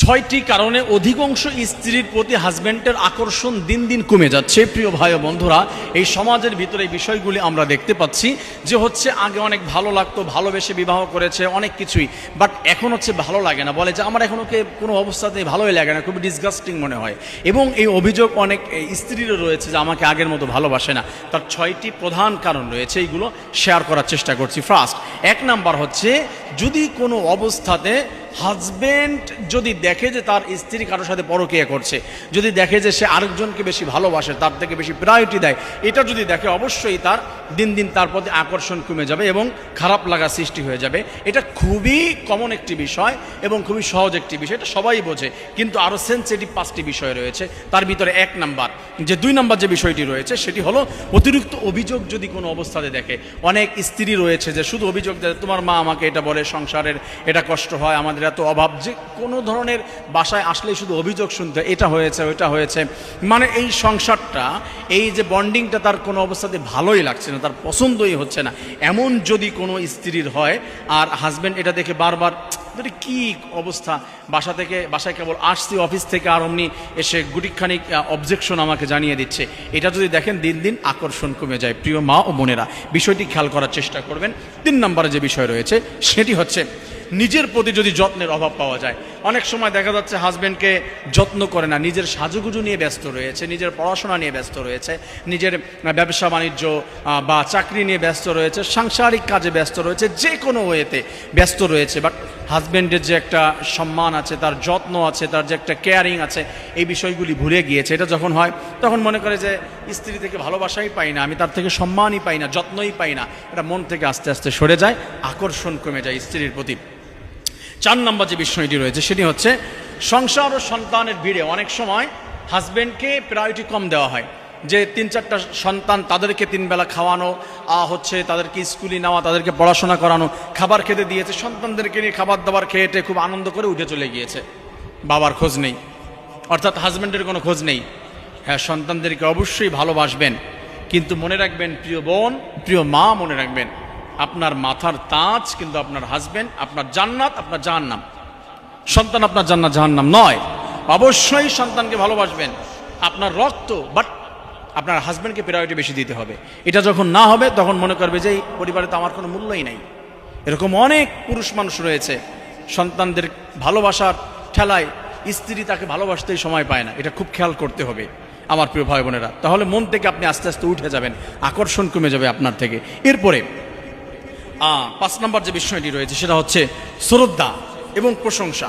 ছয়টি কারণে অধিকাংশ স্ত্রীর প্রতি হাজব্যান্ডের আকর্ষণ দিন দিন কমে যাচ্ছে। প্রিয় ভাই ও বন্ধুরা, এই সমাজের ভিতরে এই বিষয়গুলি আমরা দেখতে পাচ্ছি যে হচ্ছে আগে অনেক ভালো লাগতো, ভালোবেসে বিবাহ করেছে অনেক কিছুই, বাট এখন হচ্ছে ভালো লাগে না, বলে যে আমার এখন ওকে কোনো অবস্থাতেই ভালোই লাগে না, খুবই ডিসগাস্টিং মনে হয়। এবং এই অভিযোগ অনেক স্ত্রীরও রয়েছে যে আমাকে আগের মতো ভালোবাসে না। তার ছয়টি প্রধান কারণ রয়েছে, এইগুলো শেয়ার করার চেষ্টা করছি। ফার্স্ট, এক নাম্বার হচ্ছে যদি কোনো অবস্থাতে হাজব্যান্ড যদি দেখে যে তার স্ত্রী কারোর সাথে পরকীয়া করছে, যদি দেখে যে সে আরেকজনকে বেশি ভালোবাসে, তার থেকে বেশি প্রায়োরিটি দেয়, এটা যদি দেখে অবশ্যই তার দিন দিন তার প্রতি আকর্ষণ কমে যাবে এবং খারাপ লাগা সৃষ্টি হয়ে যাবে। এটা খুবই কমন একটি বিষয় এবং খুবই সহজ একটি বিষয়, এটা সবাই বোঝে। কিন্তু আরও সেন্সিটিভ 5টি বিষয় রয়েছে, তার ভিতরে এক নাম্বার যে 2 নাম্বার যে বিষয়টি রয়েছে সেটি হলো অতিরিক্ত অভিযোগ যদি কোনো অবস্থাতে দেখে। অনেক স্ত্রী রয়েছে যে শুধু অভিযোগ দেয়, তোমার মা আমাকে এটা বলে, সংসারের এটা কষ্ট হয়, আমাদের এত অভাব, যে কোনো ধরনের বাসায় আসলেই শুধু অভিযোগ শুনতে, এটা হয়েছে ওইটা হয়েছে। মানে এই সংসারটা, এই যে বন্ডিংটা তার কোনো অবস্থাতে ভালোই লাগছে না, তার পছন্দই হচ্ছে না। এমন যদি কোনো স্ত্রীর হয় আর হাজব্যান্ড এটা দেখে বারবার, কি অবস্থা, বাসায় কেবল আসছি অফিস থেকে আর অমনি এসে গুটিখানিক অবজেকশন আমাকে জানিয়ে দিচ্ছে, এটা যদি দেখেন দিন দিন আকর্ষণ কমে যায়। প্রিয় মা ও বোনেরা, বিষয়টি খেয়াল করার চেষ্টা করবেন। 3 নম্বরে যে বিষয় রয়েছে সেটি হচ্ছে নিজের প্রতি যদি যত্নের অভাব পাওয়া যায়। অনেক সময় দেখা যাচ্ছে হাজব্যান্ডকে যত্ন করে না, নিজের সাজুগুজু নিয়ে ব্যস্ত রয়েছে, নিজের পড়াশোনা নিয়ে ব্যস্ত রয়েছে, নিজের ব্যবসা বাণিজ্য বা চাকরি নিয়ে ব্যস্ত রয়েছে, সাংসারিক কাজে ব্যস্ত রয়েছে, যে কোনো ওয়েতে ব্যস্ত রয়েছে, বাট হাজব্যান্ডের যে একটা সম্মান আছে, তার যত্ন আছে, তার যে একটা কেয়ারিং আছে, এই বিষয়গুলি ভুলে গিয়েছে। এটা যখন হয় তখন মনে করে যে স্ত্রী থেকে ভালোবাসাই পাই না, আমি তার থেকে সম্মানই পাই না, যত্নই পাই না, এটা মন থেকে আস্তে আস্তে সরে যায়, আকর্ষণ কমে যায় স্ত্রীর প্রতি। 4 নম্বর যে বিষয়টি রয়েছে সেটি হচ্ছে সংসার ও সন্তানের ভিড়ে অনেক সময় হাজব্যান্ডকে প্রায়োরিটি কম দেওয়া হয়। যে 3-4টা সন্তান, তাদেরকে 3 বেলা খাওয়ানো হচ্ছে, তাদেরকে স্কুলে নেওয়া, তাদেরকে পড়াশোনা করানো, খাবার খেতে দিয়েছে, সন্তানদেরকে নিয়ে খাবার দাবার খেয়েটে খুব আনন্দ করে উঠে চলে গিয়েছে, বাবার খোঁজ নেই, অর্থাৎ হাজব্যান্ডের কোনো খোঁজ নেই। হ্যাঁ, সন্তানদেরকে অবশ্যই ভালোবাসবেন, কিন্তু মনে রাখবেন প্রিয় বোন, প্রিয় মা, মনে রাখবেন আপনার মাথার তাজ কিন্তু আপনার হাজব্যান্ড, আপনার জান্নাত, আপনার জাহান্নাম। সন্তান আপনার জান্নাত জাহান্নাম নয়। অবশ্যই সন্তানকে ভালোবাসবেন, আপনার রক্ত, বাট আপনার হাজব্যান্ডকে প্রায়োরিটি বেশি দিতে হবে। এটা যখন না হবে তখন মনে করবে যে এই পরিবারে তো আমার কোনো মূল্যই নাই। এরকম অনেক পুরুষ মানুষ রয়েছে, সন্তানদের ভালোবাসার ঠেলায় স্ত্রী তাকে ভালোবাসতেই সময় পায় না। এটা খুব খেয়াল করতে হবে আমার প্রিয় ভাই বোনেরা, তাহলে মন থেকে আপনি আস্তে আস্তে উঠে যাবেন, আকর্ষণ কমে যাবে আপনার থেকে। এরপরে 5 নম্বর যে বিষয়টি রয়েছে সেটা হচ্ছে শ্রদ্ধা এবং প্রশংসা।